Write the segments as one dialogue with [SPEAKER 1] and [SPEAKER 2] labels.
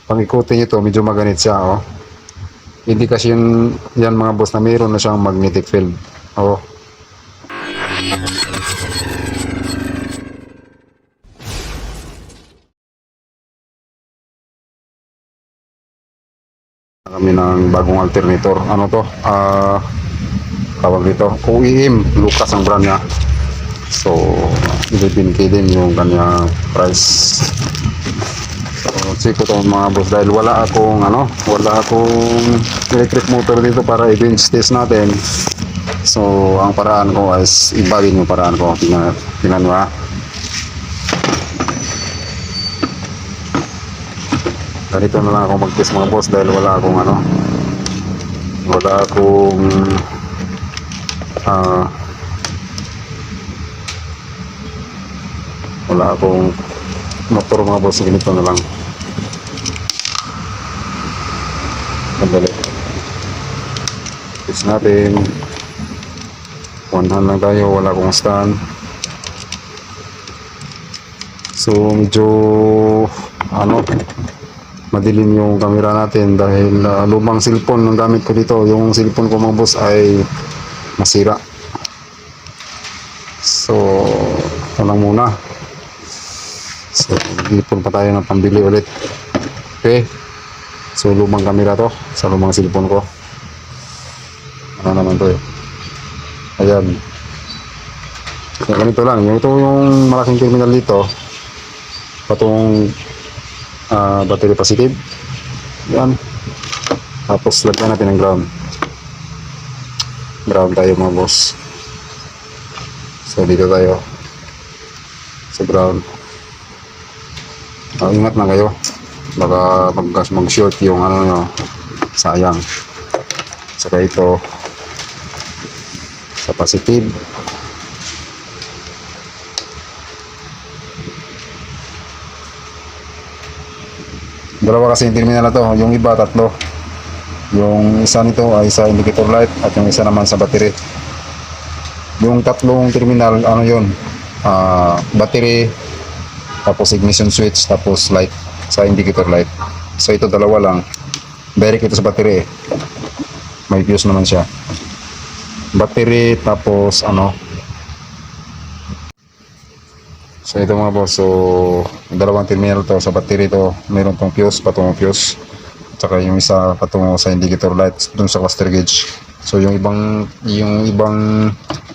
[SPEAKER 1] Pang ikutin nyo to, medyo maganit siya, oh. Hindi kasi yan mga boss na mayroon na siyang magnetic field. Oh. Kami ng bagong alternator. Ano to? Tawag dito. OEM. Lucas ang brand niya. So, 11K din yung kanyang price. So, check ko to mga boss dahil wala akong electric motor dito para i-bench test natin. So, ang paraan ko is ibagin yung paraan ko. Tingnan mo ha. Ganito na lang ako mag-test mga boss dahil wala akong motor mga boss. Ganito na lang. Sandali. Test natin. One hand lang tayo, wala akong stand. So medyo madilim yung camera natin dahil lumang cellphone ang gamit ko dito. Yung cellphone ko mga boss ay masira. So ito lang muna. So ipon pa tayo ng pambili ulit. Okay. So lumang camera to sa lumang cellphone ko. Ano naman to eh. Ayan. So ganito lang. Ito yung malaking terminal dito. Patong battery positive. Yan. Tapos lagyan natin ng ground. Ground tayo mga boss. So dito tayo sa ground. Ingat na kayo. Baka mag-short yung nyo. Sayang. Saka ito sa positive. Dalawa kasi yung terminal na to. Yung iba tatlo. Yung isa nito ay sa indicator light at yung isa naman sa battery. Yung tatlong terminal yun, battery, tapos ignition switch, tapos light sa indicator light. So ito dalawa lang. Direct ito sa battery. May fuse naman siya. Battery tapos so ito mga boss, so dalawang terminal to sa battery to, meron tong fuse, patungong fuse, tsaka yung isa patungo sa indicator light dun sa cluster gauge. So yung ibang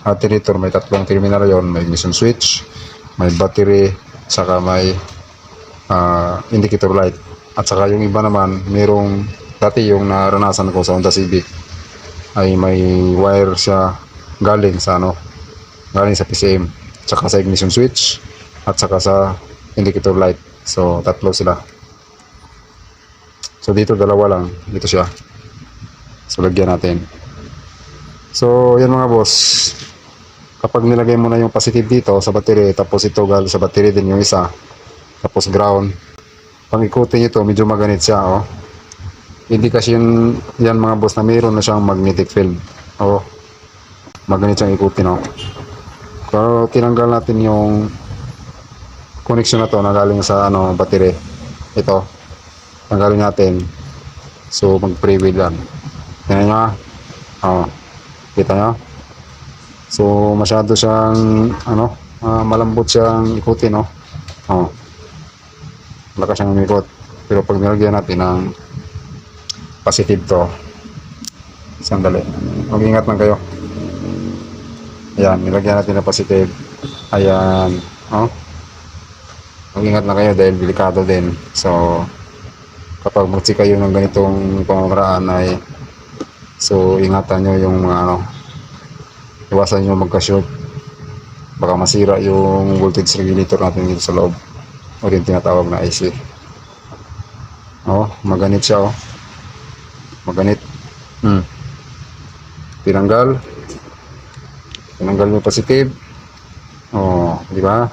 [SPEAKER 1] alternator may tatlong terminal yon, may ignition switch, may battery, tsaka may indicator light. At saka yung iba naman, merong dati yung naranasan ko sa Honda Civic ay may wire siya galing sa PCM, tsaka sa ignition switch at saka sa indicator light. So tatlo sila. So dito dalawa lang, dito siya. So lagyan natin. So yan mga boss, kapag nilagay mo na yung positive dito sa battery, tapos ito galing sa battery din yung isa, tapos ground, pang ikutin nyo to, medyo maganit siya, oh. Hindi kasi yan mga boss na mayroon na siyang magnetic field. Oh, maganit siyang ikutin, oh. So tinanggal natin yung connection na to na galing sa battery. Ito tanggalin natin. So mag freewheel lang. Tingnan nyo, oh, kita nyo. So masyado siyang malambot siyang ikutin, oh. Oh, malakas siyang umikot. Pero pag nilagyan natin ng positive to, sandali, mag-ingat lang kayo. Ayan, nilagyan natin ng positive. Ayan, oh, mag-ingat lang kayo dahil delikado din. So kapag magsi kayo ng ganitong pamamaraan ay so ingatan nyo yung iwasan nyo magka-short. Baka masira yung voltage regulator natin dito sa loob, o rin tinatawag na IC. Oh, maganit siya, oh. Maganit. Tinanggal yung positive. Oh, di ba?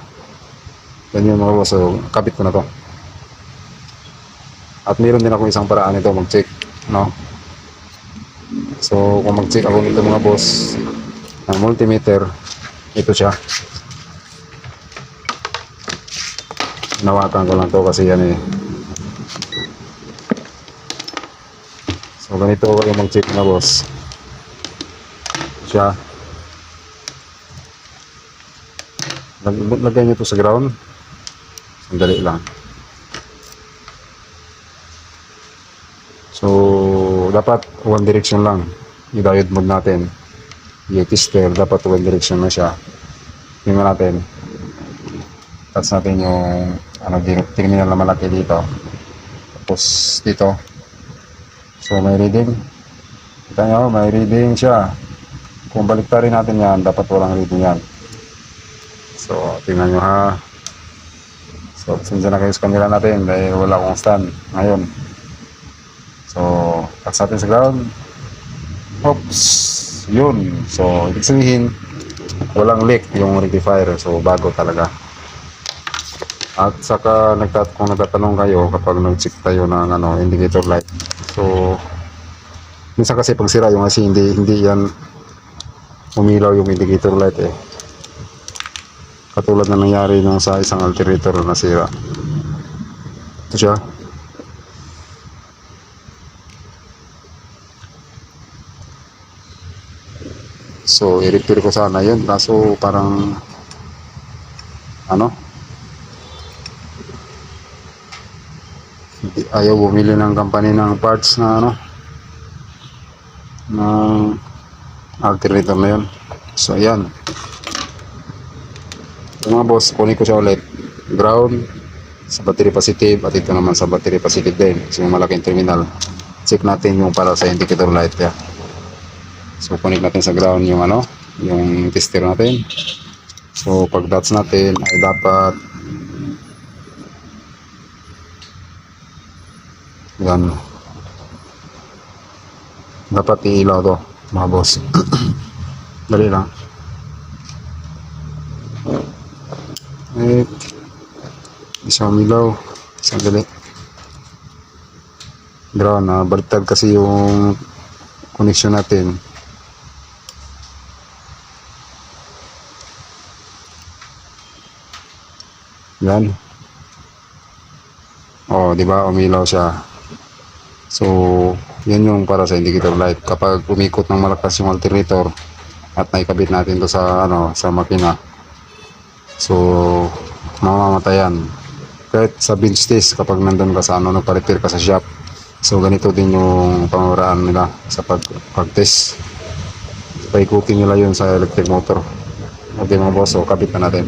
[SPEAKER 1] Yan yung mga boss. So kabit ko na to. At meron din ako isang paraan nito mag-check, no? So kung mag-check ako nito mga boss ng multimeter, ito siya. Nawakan ko lang to kasi yan So ganito yung mag-check na boss. Siya. Lagay nyo to sa ground. Sandali lang. So dapat one direction lang. I-diode mode natin. Yung tester dapat one direction na siya. Tingnan natin. Touch natin yung terminal na malaki dito. Tapos dito. So may reading. Kita nyo, may reading siya. Kung baliktarin natin yan, dapat walang reading yan. So tingnan nyo ha. So sinsa na kayo sa kanila natin dahil wala akong stand ngayon. So touch natin sa ground. Oops. Yun. So ibig sabihin walang leak yung rectifier. So bago talaga. At saka kung nagtatanong kayo kapag nag-check tayo ng indicator light. So minsan kasi pag sira yung IC hindi yan umilaw yung indicator light eh. Katulad na nangyari nung sa isang alternator na sira. Ito siya. So i-repair ko sana yun kaso parang ayaw bumili ng company ng parts na ng alternator na yun. So ayan, ito mga boss, kunin ko siya ulit. Ground sa battery positive at ito naman sa battery positive din. So yung malaking terminal, check natin yung para sa indicator light ya. So connect natin sa ground yung yung tester natin. So pag dots natin ay dapat yan, dapat iilaw to mga boss. Dali lang. Isang ilaw, isang dali. Ground na baliktad kasi yung connection natin. Yan. Oh, di ba umilaw siya. So, yan yung para sa indicator light. Kapag umikot ng malakas yung alternator at naikabit natin to sa sa makina. So, mamamatayan. Kahit sa bench test kapag nandun ka sa nagpa-repair ka sa shop. So, ganito din yung pamamaraan nila sa pag-test. Paikutin nila yun sa electric motor. Okay mga boss, so kabit na natin.